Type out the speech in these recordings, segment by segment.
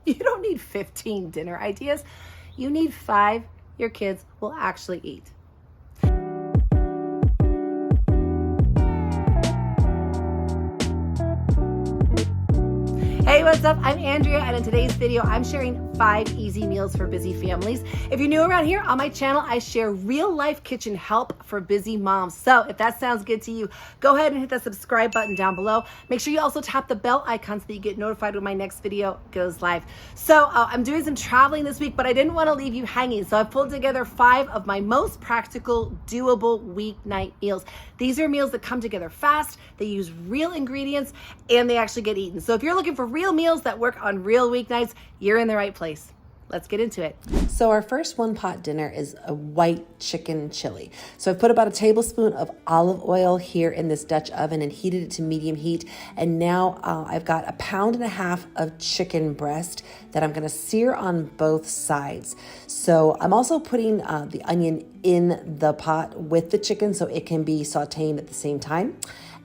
You don't need 15 dinner ideas. You need 5 your kids will actually eat. Hey, what's up? I'm Andrea, and in today's video, I'm sharing 5 easy meals for busy families. If you're new around here on my channel, I share real-life kitchen help for busy moms. So if that sounds good to you, go ahead and hit that subscribe button down below. Make sure you also tap the bell icon so that you get notified when my next video goes live. So I'm doing some traveling this week, but I didn't want to leave you hanging. So I pulled together 5 of my most practical, doable weeknight meals. These are meals that come together fast, they use real ingredients, and they actually get eaten. So if you're looking for real meals that work on real weeknights, you're in the right place. Let's get into it. So our first one-pot dinner is a white chicken chili. So I've put about a tablespoon of olive oil here in this Dutch oven and heated it to medium heat. And now I've got 1.5 pounds of chicken breast that I'm gonna sear on both sides. So I'm also putting the onion in the pot with the chicken so it can be sauteing at the same time.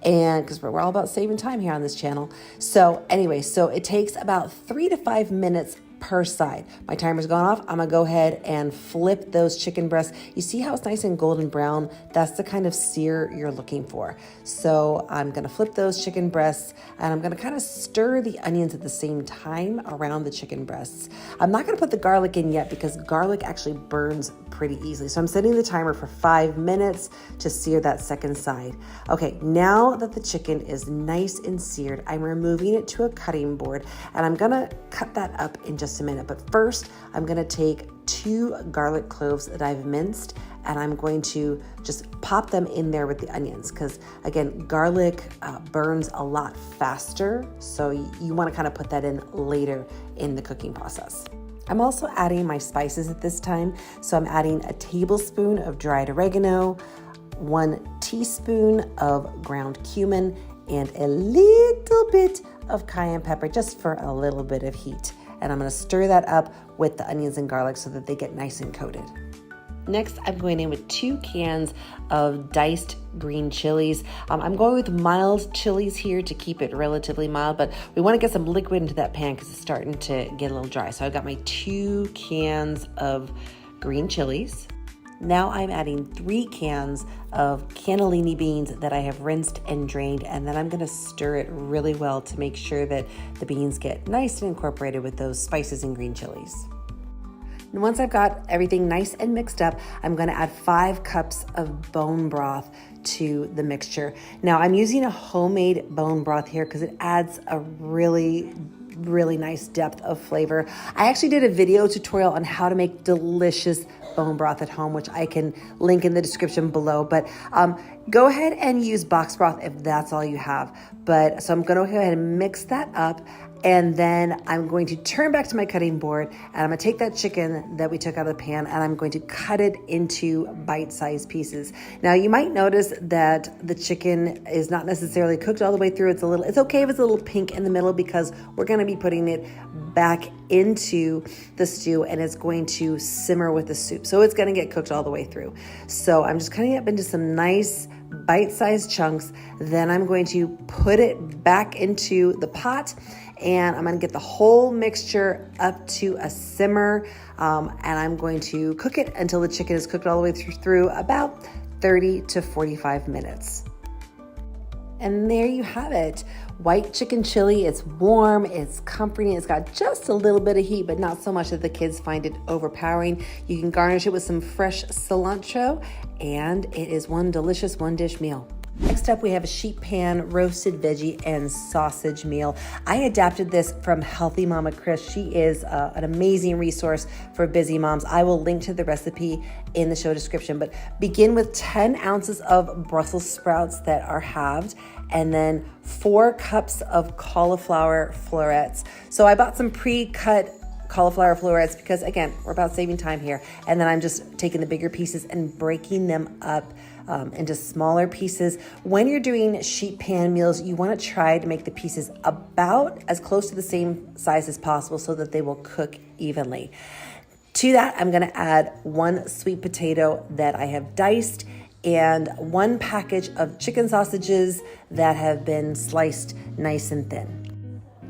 And because we're all about saving time here on this channel. So anyway, so it takes about 3 to 5 minutes per side. My timer's gone off. I'm gonna go ahead and flip those chicken breasts. You see how it's nice and golden brown? That's the kind of sear you're looking for. So I'm gonna flip those chicken breasts and I'm gonna kind of stir the onions at the same time around the chicken breasts. I'm not gonna put the garlic in yet because garlic actually burns pretty easily. So I'm setting the timer for 5 minutes to sear that second side. Okay, now that the chicken is nice and seared, I'm removing it to a cutting board and I'm gonna cut that up in just a minute. But first, I'm gonna take 2 garlic cloves that I've minced and I'm going to just pop them in there with the onions because again, garlic burns a lot faster. So you wanna kind of put that in later in the cooking process. I'm also adding my spices at this time. So I'm adding a tablespoon of dried oregano, 1 teaspoon of ground cumin, and a little bit of cayenne pepper just for a little bit of heat. And I'm gonna stir that up with the onions and garlic so that they get nice and coated. Next, I'm going in with 2 cans of diced green chilies. I'm going with mild chilies here to keep it relatively mild, but we want to get some liquid into that pan because it's starting to get a little dry. So I've got my 2 cans of green chilies. Now I'm adding 3 cans of cannellini beans that I have rinsed and drained, and then I'm going to stir it really well to make sure that the beans get nice and incorporated with those spices and green chilies. And once I've got everything nice and mixed up, I'm gonna add 5 cups of bone broth to the mixture. Now I'm using a homemade bone broth here because it adds a really nice depth of flavor. I actually did a video tutorial on how to make delicious bone broth at home, which I can link in the description below. But go ahead and use box broth if that's all you have. So I'm gonna go ahead and mix that up. And then I'm going to turn back to my cutting board and I'm gonna take that chicken that we took out of the pan and I'm going to cut it into bite-sized pieces. Now you might notice that the chicken is not necessarily cooked all the way through. It's okay if it's a little pink in the middle because we're gonna be putting it back into the stew and it's going to simmer with the soup. So it's gonna get cooked all the way through. So I'm just cutting it up into some nice bite-sized chunks. Then I'm going to put it back into the pot and I'm gonna get the whole mixture up to a simmer and I'm going to cook it until the chicken is cooked all the way through about 30 to 45 minutes. And there you have it. White chicken chili. It's warm, it's comforting, it's got just a little bit of heat, but not so much that the kids find it overpowering. You can garnish it with some fresh cilantro, and it is one delicious one-dish meal. Next up, we have a sheet pan roasted veggie and sausage meal. I adapted this from Healthy Mama Chris. She is an amazing resource for busy moms. I will link to the recipe in the show description, but begin with 10 ounces of Brussels sprouts that are halved and then 4 cups of cauliflower florets. So I bought some pre-cut cauliflower florets because again, we're about saving time here. And then I'm just taking the bigger pieces and breaking them up into smaller pieces. When you're doing sheet pan meals, you want to try to make the pieces about as close to the same size as possible so that they will cook evenly. To that, I'm going to add 1 sweet potato that I have diced and 1 package of chicken sausages that have been sliced nice and thin.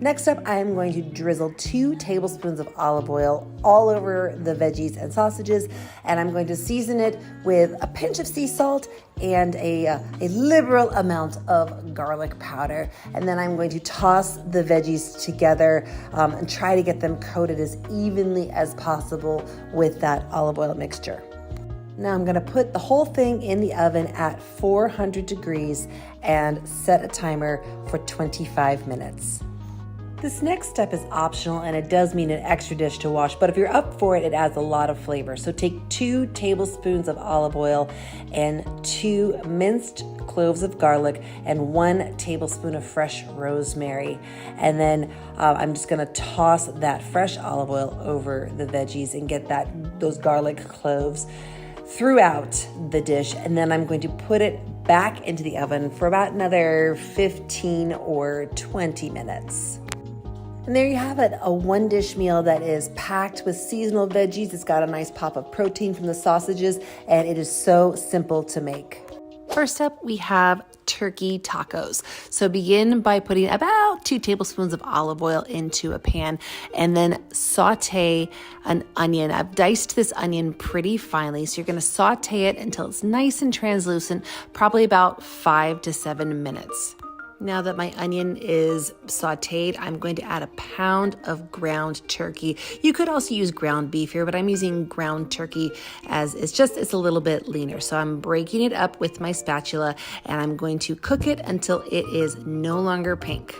Next up, I am going to drizzle 2 tablespoons of olive oil all over the veggies and sausages, and I'm going to season it with a pinch of sea salt and a liberal amount of garlic powder. And then I'm going to toss the veggies together and try to get them coated as evenly as possible with that olive oil mixture. Now I'm going to put the whole thing in the oven at 400 degrees and set a timer for 25 minutes. This next step is optional, and it does mean an extra dish to wash, but if you're up for it, it adds a lot of flavor. So take 2 tablespoons of olive oil and 2 minced cloves of garlic and 1 tablespoon of fresh rosemary. And then I'm just gonna toss that fresh olive oil over the veggies and get those garlic cloves throughout the dish. And then I'm going to put it back into the oven for about another 15 or 20 minutes. And there you have it, a 1-dish meal that is packed with seasonal veggies. It's got a nice pop of protein from the sausages, and it is so simple to make. First up, we have turkey tacos. So begin by putting about 2 tablespoons of olive oil into a pan and then saute an onion. I've diced this onion pretty finely, so you're going to saute it until it's nice and translucent, probably about 5 to 7 minutes. Now that my onion is sauteed, I'm going to add a pound of ground turkey. You could also use ground beef here, but I'm using ground turkey as it's a little bit leaner. So I'm breaking it up with my spatula and I'm going to cook it until it is no longer pink.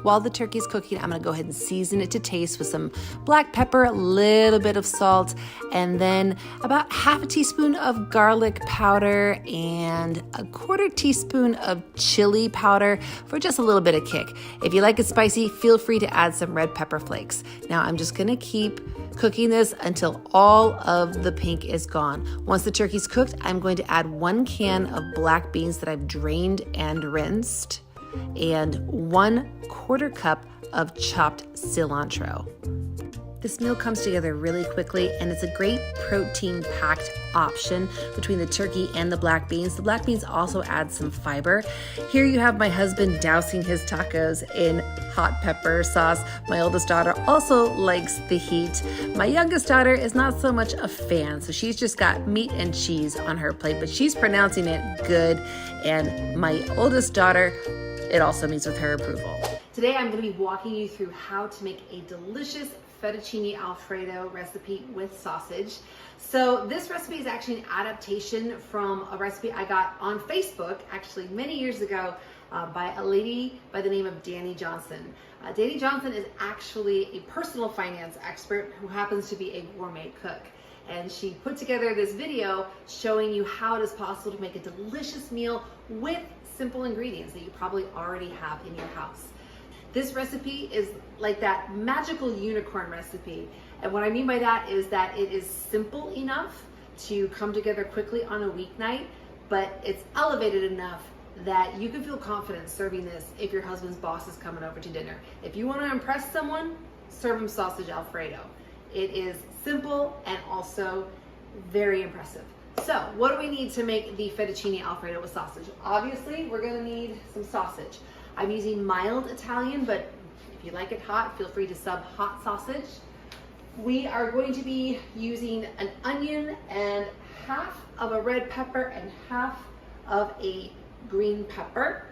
While the turkey is cooking, I'm going to go ahead and season it to taste with some black pepper, a little bit of salt, and then about half a teaspoon of garlic powder and a 1/4 teaspoon of chili powder for just a little bit of kick. If you like it spicy, feel free to add some red pepper flakes. Now I'm just going to keep cooking this until all of the pink is gone. Once the turkey's cooked, I'm going to add 1 can of black beans that I've drained and rinsed, and 1/4 cup of chopped cilantro. This meal comes together really quickly, and it's a great protein-packed option between the turkey and the black beans. The black beans also add some fiber. Here you have my husband dousing his tacos in hot pepper sauce. My oldest daughter also likes the heat. My youngest daughter is not so much a fan, so she's just got meat and cheese on her plate, but she's pronouncing it good. And my oldest daughter, it also meets with her approval. Today I'm going to be walking you through how to make a delicious fettuccine Alfredo recipe with sausage. So this recipe is actually an adaptation from a recipe I got on Facebook actually many years ago by a lady by the name of Danny Johnson. Danny Johnson is actually a personal finance expert who happens to be a gourmet cook. And she put together this video showing you how it is possible to make a delicious meal with simple ingredients that you probably already have in your house. This recipe is like that magical unicorn recipe. And what I mean by that is that it is simple enough to come together quickly on a weeknight, but it's elevated enough that you can feel confident serving this if your husband's boss is coming over to dinner. If you want to impress someone, serve them sausage Alfredo. It is simple and also very impressive. So what do we need to make the fettuccine Alfredo with sausage? Obviously, we're gonna need some sausage. I'm using mild Italian, but if you like it hot, feel free to sub hot sausage. We are going to be using an onion and half of a red pepper and half of a green pepper.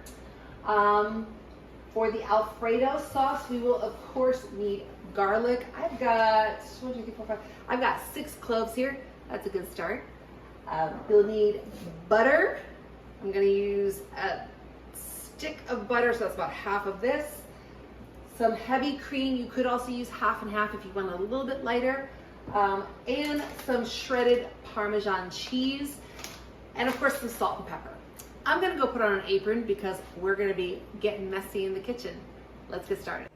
For the Alfredo sauce, we will of course need garlic. I've got 6 cloves here. That's a good start. You'll need butter. I'm going to use a stick of butter, so that's about half of this. Some heavy cream. You could also use half and half if you want a little bit lighter. And some shredded Parmesan cheese. And of course some salt and pepper. I'm going to go put on an apron because we're going to be getting messy in the kitchen. Let's get started.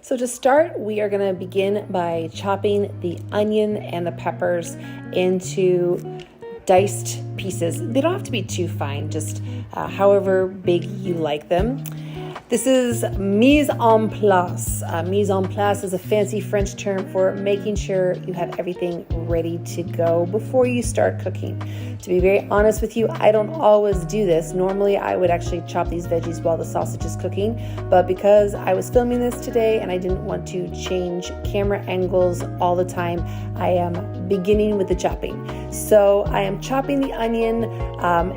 So to start, we are going to begin by chopping the onion and the peppers into diced pieces. They don't have to be too fine, just however big you like them. This is mise en place. Mise en place is a fancy French term for making sure you have everything ready to go before you start cooking. To be very honest with you, I don't always do this. Normally, I would actually chop these veggies while the sausage is cooking, but because I was filming this today and I didn't want to change camera angles all the time, I am beginning with the chopping. So I am chopping the onion.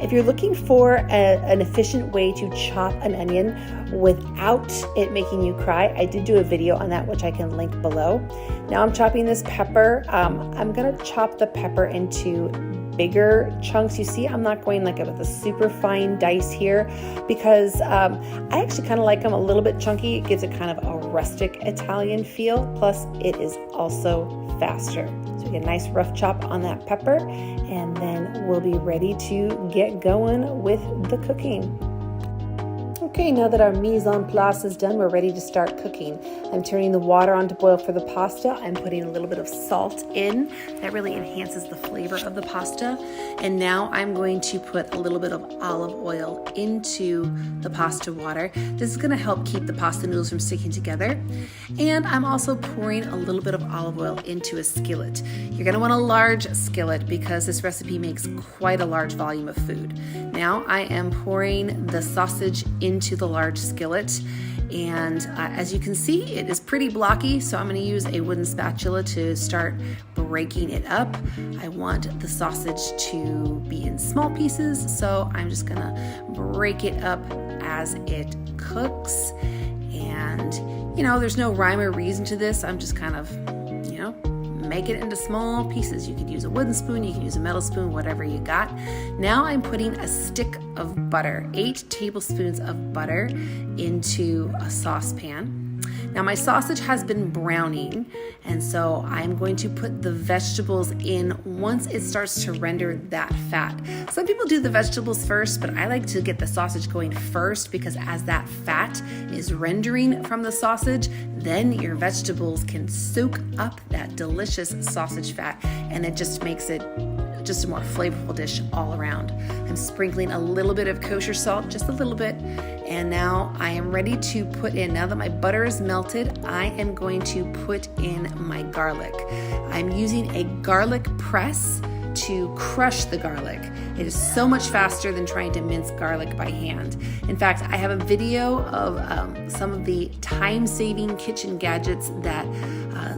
If you're looking for an efficient way to chop an onion without it making you cry, I did do a video on that, which I can link below. Now I'm chopping this pepper. I'm gonna chop the pepper into bigger chunks. You see, I'm not going like with a super fine dice here because I actually kind of like them a little bit chunky. It gives it kind of a rustic Italian feel. Plus it is also faster. So we get a nice rough chop on that pepper, and then we'll be ready to get going with the cooking. Okay, now that our mise en place is done, we're ready to start cooking. I'm turning the water on to boil for the pasta. I'm putting a little bit of salt in. That really enhances the flavor of the pasta. And now I'm going to put a little bit of olive oil into the pasta water. This is going to help keep the pasta noodles from sticking together. And I'm also pouring a little bit of olive oil into a skillet. You're going to want a large skillet because this recipe makes quite a large volume of food. Now I am pouring the sausage into the large skillet, and as you can see, it is pretty blocky, so I'm going to use a wooden spatula to start breaking it up. I want the sausage to be in small pieces, so I'm just going to break it up as it cooks. And you know, there's no rhyme or reason to this. I'm just kind of, make it into small pieces. You could use a wooden spoon, you can use a metal spoon, whatever you got. Now I'm putting a stick of butter, 8 tablespoons of butter into a saucepan. Now my sausage has been browning, and so I'm going to put the vegetables in once it starts to render that fat. Some people do the vegetables first, but I like to get the sausage going first because as that fat is rendering from the sausage, then your vegetables can soak up that delicious sausage fat, and it just makes it just a more flavorful dish all around. I'm sprinkling a little bit of kosher salt, just a little bit, and now I am ready to put in, now that my butter is melted, I am going to put in my garlic. I'm using a garlic press to crush the garlic. It is so much faster than trying to mince garlic by hand. In fact, I have a video of some of the time-saving kitchen gadgets that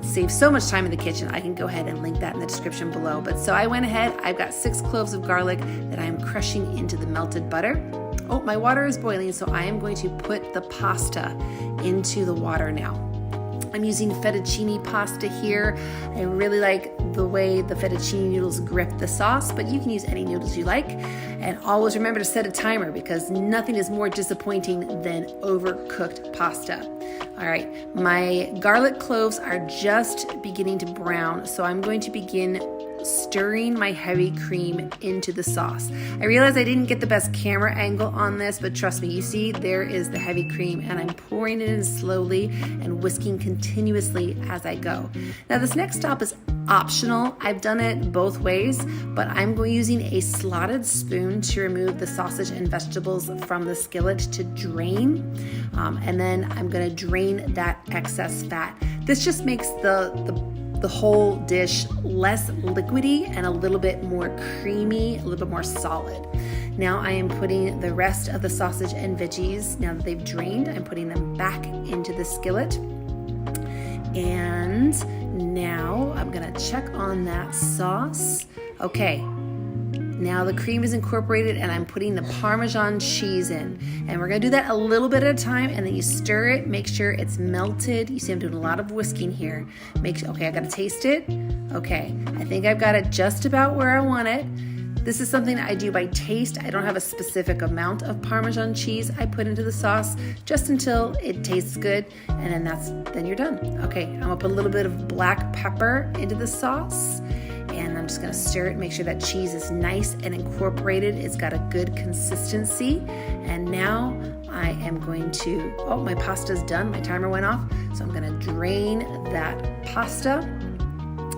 save so much time in the kitchen. I can go ahead and link that in the description below. But so I went ahead, I've got 6 cloves of garlic that I'm crushing into the melted butter. Oh, my water is boiling, so I am going to put the pasta into the water now. I'm using fettuccine pasta here. I really like the way the fettuccine noodles grip the sauce, but you can use any noodles you like. And always remember to set a timer because nothing is more disappointing than overcooked pasta. All right, my garlic cloves are just beginning to brown, so I'm going to begin stirring my heavy cream into the sauce. I realize I didn't get the best camera angle on this, but trust me, you see there is the heavy cream, and I'm pouring it in slowly and whisking continuously as I go. Now this next stop is optional. I've done it both ways, but I'm using a slotted spoon to remove the sausage and vegetables from the skillet to drain, and then I'm going to drain that excess fat. This just makes the whole dish less liquidy and a little bit more creamy, a little bit more solid. Now I am putting the rest of the sausage and veggies, now that they've drained, I'm putting them back into the skillet. And now I'm gonna check on that sauce. Okay, now the cream is incorporated and I'm putting the Parmesan cheese in. And we're gonna do that a little bit at a time, and then you stir it, make sure it's melted. You see I'm doing a lot of whisking here. Okay, I gotta taste it. Okay, I think I've got it just about where I want it. This is something I do by taste. I don't have a specific amount of Parmesan cheese I put into the sauce just until it tastes good, and then you're done. Okay, I'm gonna put a little bit of black pepper into the sauce, and I'm just gonna stir it, make sure that cheese is nice and incorporated. It's got a good consistency. And now I am going to, my pasta's done, my timer went off. So I'm gonna drain that pasta.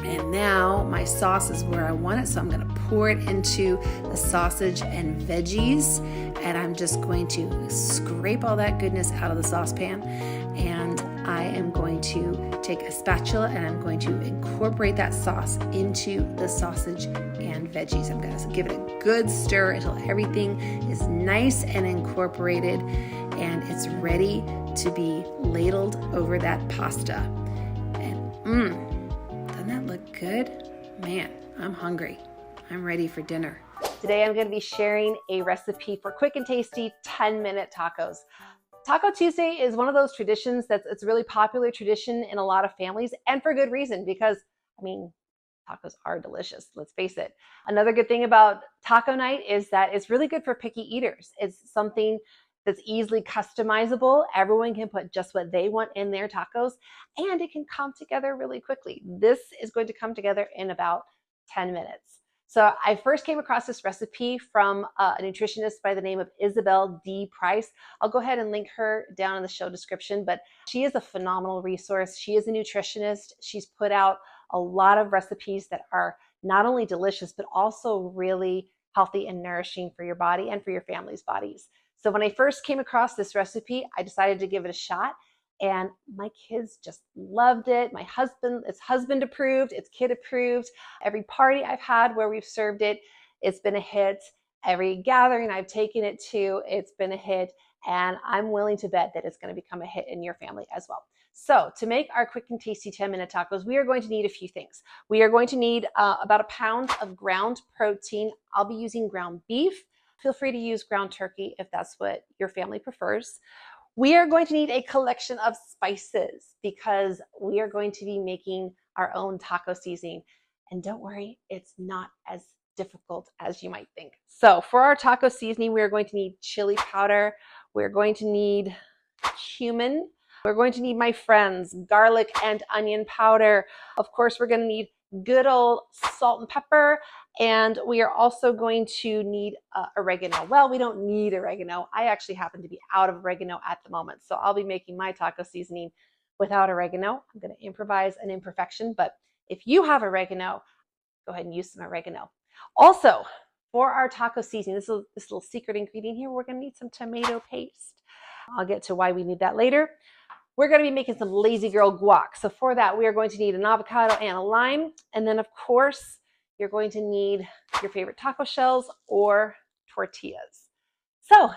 And now my sauce is where I want it, so I'm gonna pour it into the sausage and veggies, and I'm just going to scrape all that goodness out of the saucepan, and I am going to take a spatula and I'm going to incorporate that sauce into the sausage and veggies. I'm gonna give it a good stir until everything is nice and incorporated, and it's ready to be ladled over that pasta. And doesn't that look good? Man, I'm hungry. I'm ready for dinner. Today I'm going to be sharing a recipe for quick and tasty 10-minute tacos. Taco Tuesday is one of those traditions it's a really popular tradition in a lot of families, and for good reason, because I mean, tacos are delicious, let's face it. Another good thing about taco night is that it's really good for picky eaters. It's something that's easily customizable. Everyone can put just what they want in their tacos, and it can come together really quickly. This is going to come together in about 10 minutes. So I first came across this recipe from a nutritionist by the name of Isabel D. Price. I'll go ahead and link her down in the show description, but she is a phenomenal resource. She is a nutritionist. She's put out a lot of recipes that are not only delicious, but also really healthy and nourishing for your body and for your family's bodies. So when I first came across this recipe, I decided to give it a shot, and my kids just loved it. It's husband approved, it's kid approved. Every party I've had where we've served it, it's been a hit. Every gathering I've taken it to, it's been a hit, and I'm willing to bet that it's going to become a hit in your family as well. So to make our quick and tasty 10-minute tacos, we are going to need a few things. We are going to need about a pound of ground protein. I'll be using ground beef. Feel free to use ground turkey if that's what your family prefers. We are going to need a collection of spices because we are going to be making our own taco seasoning. And don't worry, it's not as difficult as you might think. So for our taco seasoning, we are going to need chili powder. We're going to need cumin. We're going to need, my friends, garlic and onion powder. Of course, we're going to need good old salt and pepper. And we are also going to need oregano. Well, we don't need oregano. I actually happen to be out of oregano at the moment, so I'll be making my taco seasoning without oregano. I'm going to improvise an imperfection, but if you have oregano, go ahead and use some oregano. Also, for our taco seasoning, this little secret ingredient here, we're going to need some tomato paste. I'll get to why we need that later. We're going to be making some lazy girl guac. So for that, we are going to need an avocado and a lime. And then, of course, you're going to need your favorite taco shells or tortillas. So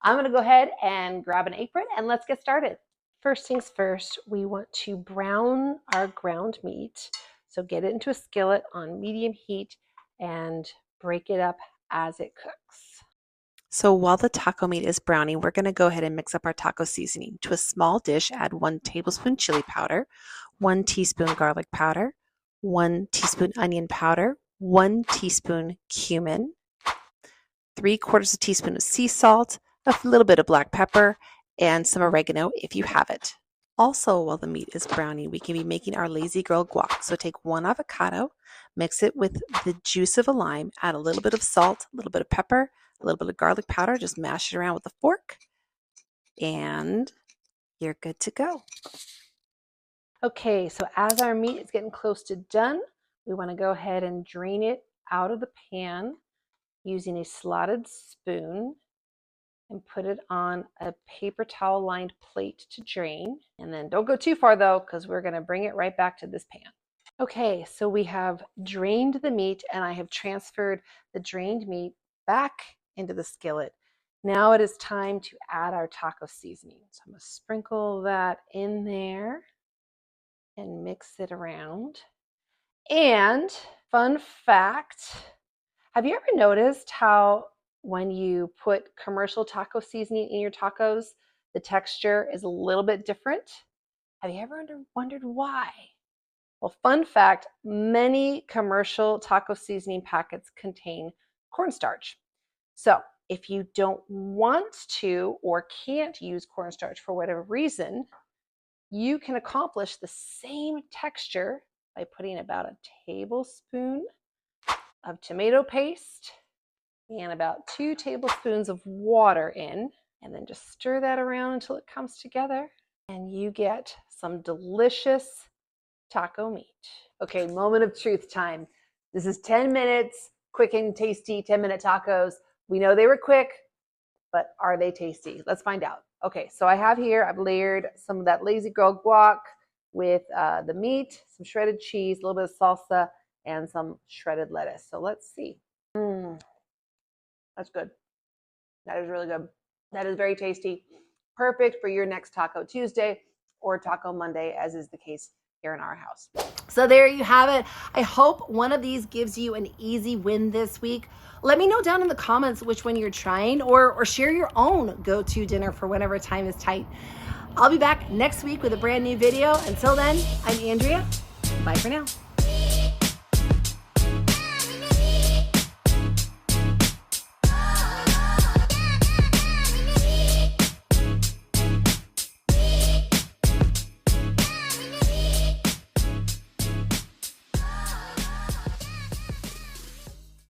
I'm going to go ahead and grab an apron and let's get started. First things first, we want to brown our ground meat. So get it into a skillet on medium heat and break it up as it cooks. So while the taco meat is browning, we're going to go ahead and mix up our taco seasoning. To a small dish, add 1 tablespoon chili powder, 1 teaspoon garlic powder, 1 teaspoon onion powder, 1 teaspoon cumin, 3/4 teaspoon of sea salt, a little bit of black pepper, and some oregano if you have it. Also, while the meat is browning, we can be making our lazy girl guac. So take 1 avocado, mix it with the juice of a lime, add a little bit of salt, a little bit of pepper, a little bit of garlic powder, just mash it around with a fork, and you're good to go. Okay, so as our meat is getting close to done, we want to go ahead and drain it out of the pan using a slotted spoon and put it on a paper towel lined plate to drain. And then don't go too far though, because we're going to bring it right back to this pan. Okay, so we have drained the meat and I have transferred the drained meat back into the skillet. Now it is time to add our taco seasoning. So I'm going to sprinkle that in there and mix it around. And fun fact, have you ever noticed how when you put commercial taco seasoning in your tacos, the texture is a little bit different? Have you ever wondered why? Well, fun fact, many commercial taco seasoning packets contain cornstarch. So if you don't want to or can't use cornstarch for whatever reason, you can accomplish the same texture by putting about a tablespoon of tomato paste and about 2 tablespoons of water in, and then just stir that around until it comes together, and you get some delicious taco meat. Okay, moment of truth time. This is 10 minutes, quick and tasty 10-minute tacos. We know they were quick, but are they tasty? Let's find out. Okay, so I have here, I've layered some of that Lazy Girl guac with the meat, some shredded cheese, a little bit of salsa, and some shredded lettuce. So let's see. That's good. That is really good. That is very tasty. Perfect for your next Taco Tuesday or Taco Monday, as is the case here in our house. So there you have it. I hope one of these gives you an easy win this week. Let me know down in the comments which one you're trying, or share your own go-to dinner for whenever time is tight. I'll be back next week with a brand new video. Until then, I'm Andrea. Bye for now.